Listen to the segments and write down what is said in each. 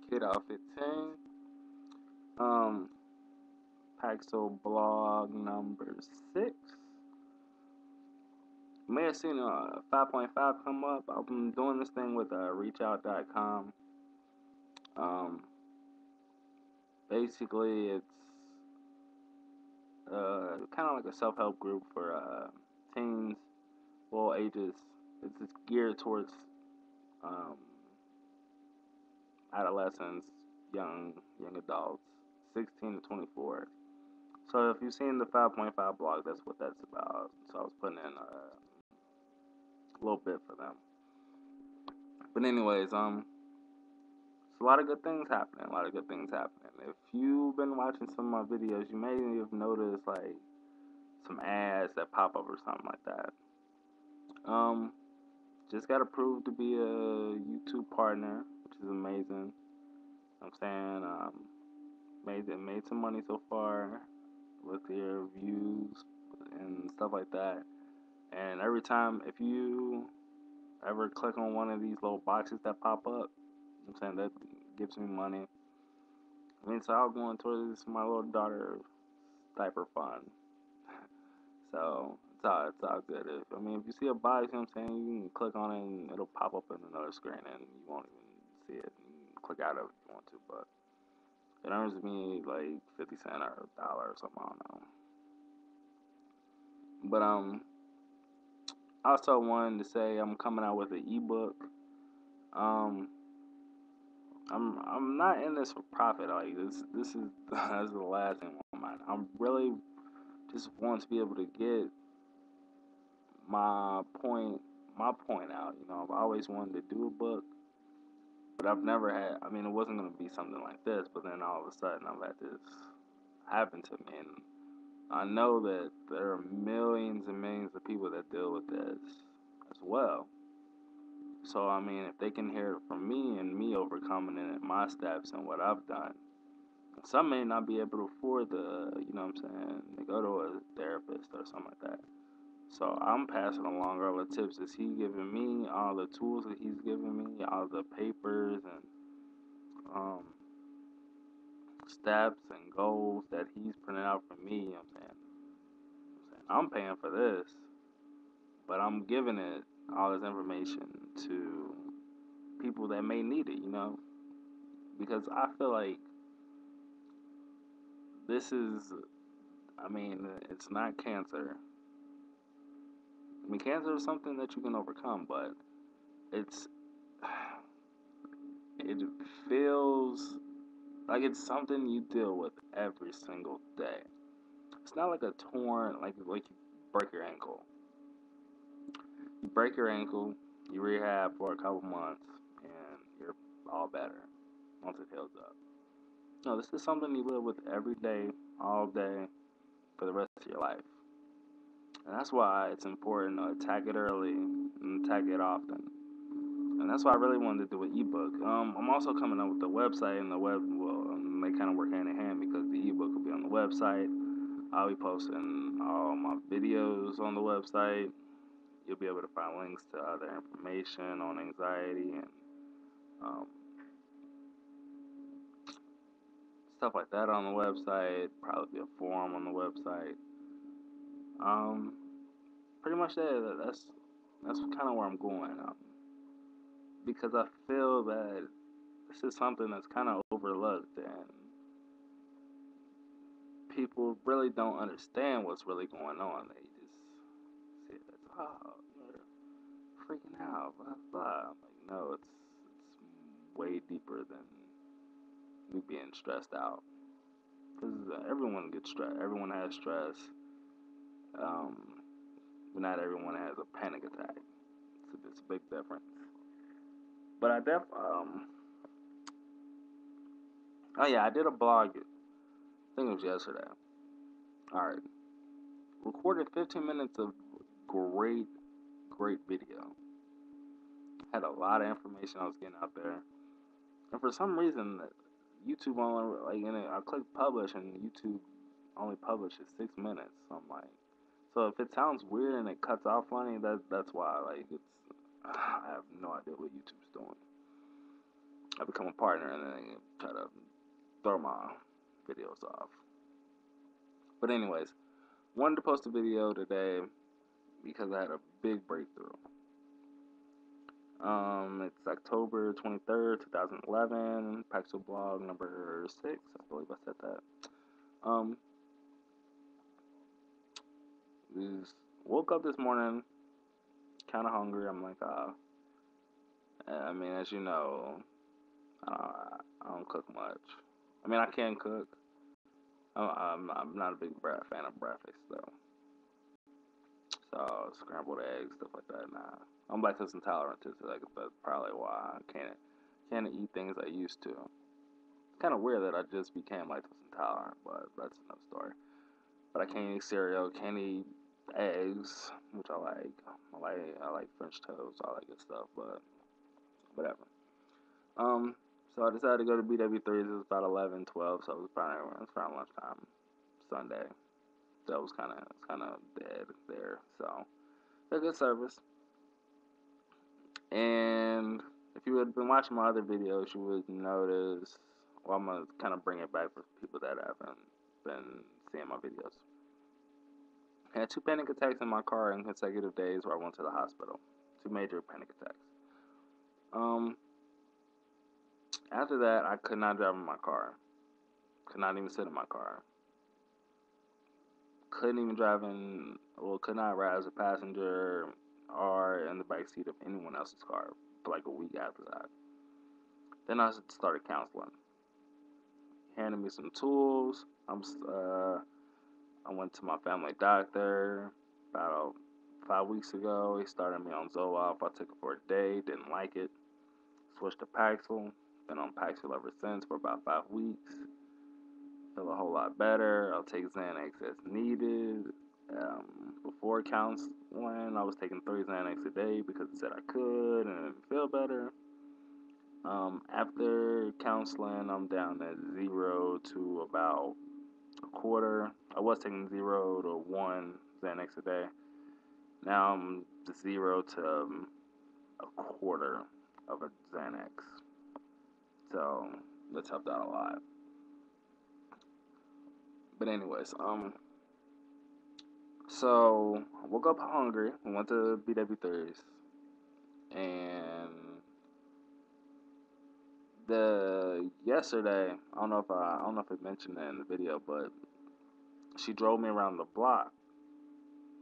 Kid out 15. Um, Paxil blog number 6. You may have seen 5.5 come up. I've been doing this thing with reachout.com. Um, Basically, it's kind of like a self-help group for teens, all ages. It's geared towards um, adolescents, young adults, 16 to 24. So if you've seen the 5.5 blog, that's what that's about. So I was putting in a little bit for them. But anyways, it's a lot of good things happening. A lot of good things happening. If you've been watching some of my videos, you may have noticed like some ads that pop up or something like that. Um, just got approved to be a YouTube partner, which is amazing. I'm saying, made some money so far with their views and stuff like that. And every time, if you ever click on one of these little boxes that pop up, I'm saying that gives me money. I mean, it's all going towards my little daughter's diaper fund. So it's all good. If you see a box, you know what I'm saying, you can click on it and it'll pop up in another screen and you won't even see it. You can click out of it if you want to, but it earns me like 50 cents or $1 or something. I don't know. But I also wanted to say I'm coming out with an ebook. Um, I'm not in this for profit. Like this is that's the last thing on my mind. I'm really just want to be able to get my point my point out. I've always wanted to do a book, but I've never had. I mean, it wasn't gonna be something like this, but then all of a sudden I've had this happen to me, and I know that there are millions and millions of people that deal with this as well. So I mean, if they can hear it from me and me overcoming it, my steps and what I've done, some may not be able to afford what I'm saying, to go to a therapist or something like that. So I'm passing along all the tips that he's giving me, all the tools that he's giving me, all the papers and um, steps and goals that he's printed out for me. I'm paying for this, but I'm giving it all this information to people that may need it, because I feel like this is, I mean, it's not cancer. I mean, cancer is something that you can overcome, but it's, it feels like it's something you deal with every single day. It's not like a torn, like you break your ankle. You break your ankle, you rehab for a couple months, and you're all better once it heals up. No, this is something you live with every day, all day, for the rest of your life. And that's why it's important to attack it early and attack it often. And that's why I really wanted to do an ebook. I'm also coming up with the website, and the web will they kind of work hand in hand because the ebook will be on the website. I'll be posting all my videos on the website. You'll be able to find links to other information on anxiety and um, stuff like that on the website. Probably be a forum on the website. Um, Pretty much that's kind of where I'm going. Because I feel that this is something that's kind of overlooked and people really don't understand what's really going on. They just see it as, oh, you're freaking out, blah blah. I'm like, no, it's way deeper than me being stressed out. Because everyone gets stressed. Everyone has stress. Um, but not everyone has a panic attack. It's a big difference. But oh yeah, I did a blog. I think it was yesterday. All right, recorded 15 minutes of great, great video. Had a lot of information I was getting out there, and for some reason, YouTube only I clicked publish, and YouTube only publishes 6 minutes. So I'm like, so if it sounds weird and it cuts off funny, that's why. Like it's, I have no idea what YouTube's doing. I become a partner and then they try to throw my videos off. But anyways, wanted to post a video today because I had a big breakthrough. It's October 23rd, 2011, Paxil blog number 6, I believe I said that. Woke up this morning, kind of hungry. I'm like, I mean, as you know, I don't cook much. I mean, I can cook. I'm not a big fan of breakfast, though. So, scrambled eggs, stuff like that, nah. I'm lactose intolerant too, so that's probably why I can't eat things I used to. It's kind of weird that I just became lactose intolerant, but that's another story. But I can't eat cereal, can't eat eggs, which I like. I like French toast, all that good stuff, but whatever. So I decided to go to BW3s. It was about 11, 12, so it was around lunchtime, Sunday. So it was kind of dead there. So a good service. And if you had been watching my other videos, you would notice. Well, I'm gonna kind of bring it back for people that haven't been seeing my videos. I had 2 panic attacks in my car in consecutive days where I went to the hospital. 2 major panic attacks. After that, I could not drive in my car. Could not even sit in my car. Couldn't even could not ride as a passenger or in the back seat of anyone else's car for like a week after that. Then I started counseling. Handed me some tools. I went to my family doctor about 5 weeks ago. He started me on Zoloft. I took it for a day, didn't like it. Switched to Paxil. Been on Paxil ever since for about 5 weeks. Feel a whole lot better. I'll take Xanax as needed. Before counseling, I was taking 3 Xanax a day because it said I could and it didn't feel better. After counseling, I'm down at 0 to about a quarter. I was taking 0 to 1 Xanax a day. Now I'm 0 to a quarter of a Xanax. So that's helped out a lot. But anyways, so I woke up hungry. I went to BW3s, and yesterday I don't know if I mentioned that in the video, but she drove me around the block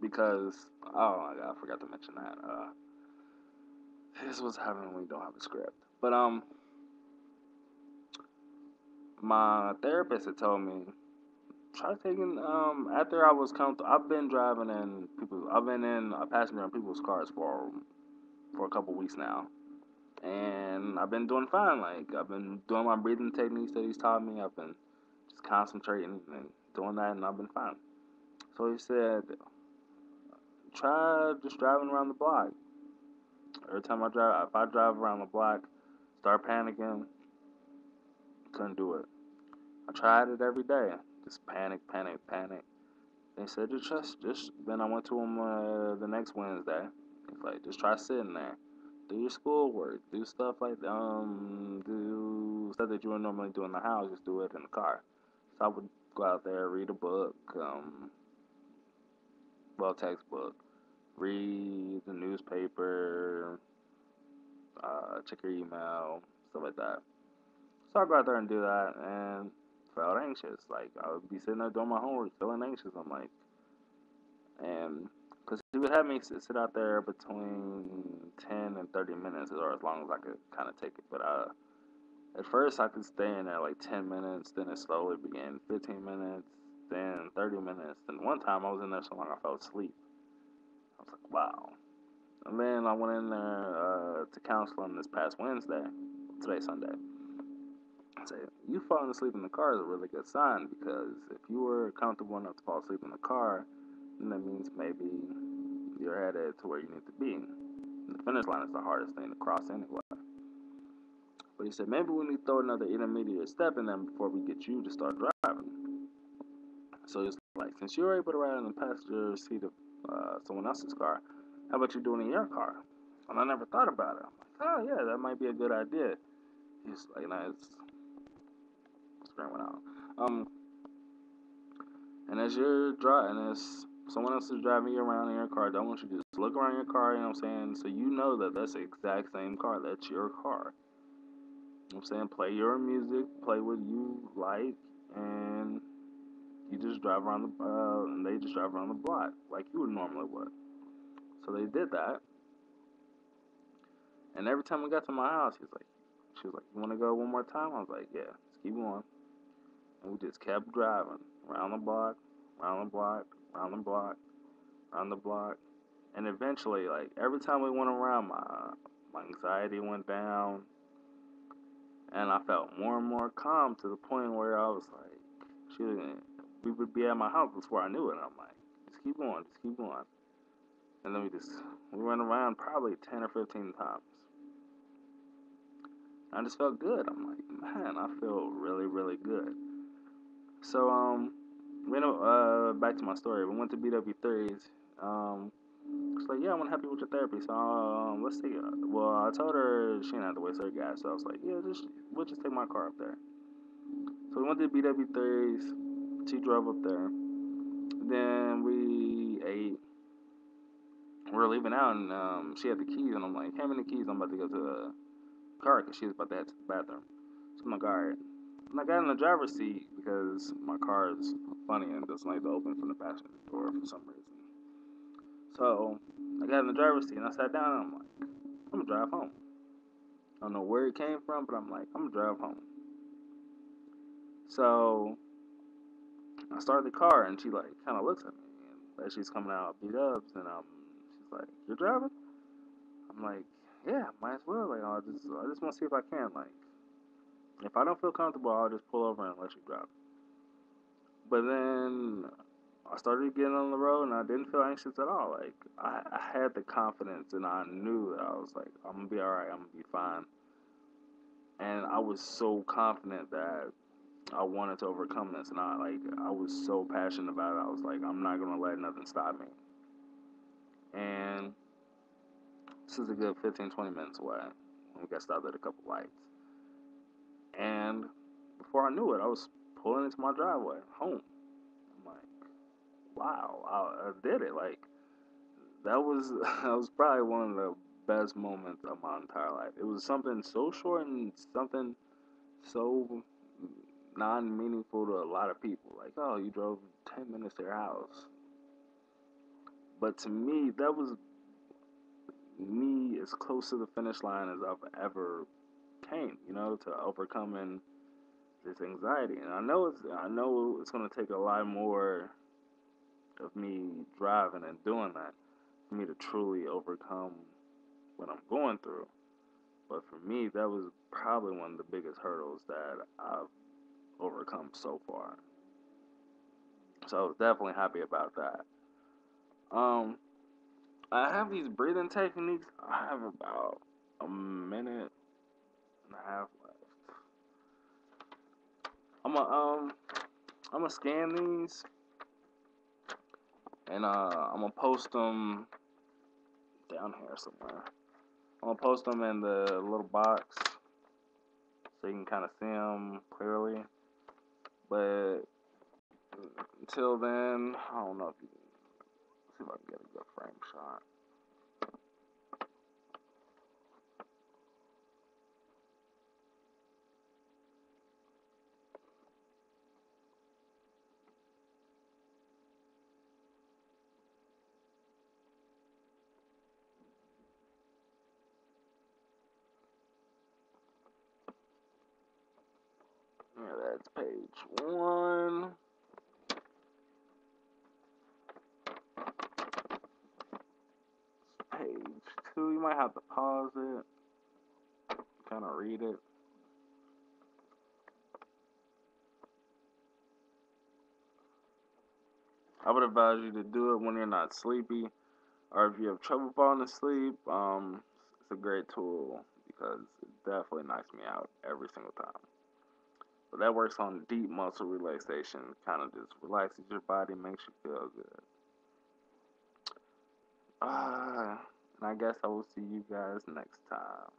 because oh my god, I forgot to mention that. This was happening when we don't have a script, but my therapist had told me try taking after I was comfortable. I've been in a passenger in people's cars for a couple weeks now, and I've been doing fine. Like I've been doing my breathing techniques that he's taught me. I've been just concentrating and doing that, and I've been fine. So he said, try just driving around the block. Every time if I drive around the block, start panicking. Couldn't do it. I tried it every day. Just panic. They said just. Then I went to him the next Wednesday. It's like just try sitting there, do your schoolwork, do stuff like do stuff that you would normally do in the house. Just do it in the car. So I would go out there, read a book, textbook, read the newspaper, check your email, stuff like that. So I go out there and do that, and felt anxious. Like I would be sitting there doing my homework, feeling anxious. I'm like, and because he would have me sit out there between 10 and 30 minutes, or as long as I could kind of take it. But at first I could stay in there like 10 minutes, then it slowly began 15 minutes, then 30 minutes. Then one time I was in there so long I fell asleep. I was like, wow. And then I went in there to counseling this past Wednesday. Today's Sunday. I say, you falling asleep in the car is a really good sign, because if you were comfortable enough to fall asleep in the car, then that means maybe you're headed to where you need to be. And the finish line is the hardest thing to cross anyway. But he said, maybe we need to throw another intermediate step in there before we get you to start driving. So he's like, since you're able to ride in the passenger seat of someone else's car, how about you doing it in your car? And I never thought about it. I'm like, oh yeah, that might be a good idea. He's like, nice. Screen went out. And as you're driving, as someone else is driving you around in your car, don't want you to just look around your car, you know what I'm saying? So you know that that's the exact same car. That's your car. You know what I'm saying? Play your music, play what you like, and you just drive around and they just drive around the block like you would normally would. So they did that, and every time we got to my house, she was like, you want to go one more time? I was like, yeah, let's keep going. And we just kept driving around the block, around the block, around the block, around the block, and eventually, like every time we went around, my anxiety went down, and I felt more and more calm to the point where I was like, she, we would be at my house before I knew it. I'm like, just keep going, just keep going. And then we went around probably 10 or 15 times. I just felt good. I'm like, man, I feel really, really good. So, we went back to my story. We went to BW3's. She's like, yeah, I'm happy with your therapy. So, let's see. Well, I told her she didn't have to waste her gas. So I was like, yeah, we'll just take my car up there. So we went to BW3's. She drove up there. Then we ate. We were leaving out, and she had the keys, and I'm like, hand me the keys. I'm about to go to the car because she was about to head to the bathroom. So I'm like, all right. And I got in the driver's seat because my car is funny and doesn't like to open from the passenger door for some reason. So I got in the driver's seat and I sat down and I'm like, I'm gonna drive home. I don't know where it came from, but I'm like, I'm gonna drive home. So I started the car and she like kind of looks at me and as she's coming out beat ups and she's like, you're driving? I'm like, yeah, might as well. Like I just want to see if I can. Like if I don't feel comfortable, I'll just pull over and let you drive. But then I started getting on the road and I didn't feel anxious at all. Like I had the confidence and I knew that I was like, I'm gonna be alright, I'm gonna be fine. And I was so confident that I wanted to overcome this and I was so passionate about it. I was like, I'm not gonna let nothing stop me. And this is a good 15, 20 minutes away. We got stopped at a couple lights. And before I knew it, I was pulling into my driveway, home. I'm like, wow, I did it. Like that was that was probably one of the best moments of my entire life. It was something so short and something so non-meaningful to a lot of people. Like, oh, you drove 10 minutes to your house. But to me, that was me as close to the finish line as I've ever came. You know, to overcoming this anxiety. And I know it's gonna take a lot more of me driving and doing that for me to truly overcome what I'm going through. But for me, that was probably one of the biggest hurdles that I've overcome so far. So I was definitely happy about that. Um, I have these breathing techniques. I have about a minute and a half left. I'm gonna I'm gonna scan these and I'm gonna post them down here somewhere. I'm gonna post them in the little box so you can kind of see them clearly. But until then, I don't know if you can see if I can get a good frame shot. Yeah, that's page 1. Page 2. You might have to pause it, kind of read it. I would advise you to do it when you're not sleepy, or if you have trouble falling asleep. It's a great tool because it definitely knocks me out every single time. But that works on deep muscle relaxation, kind of just relaxes your body, makes you feel good. And I guess I will see you guys next time.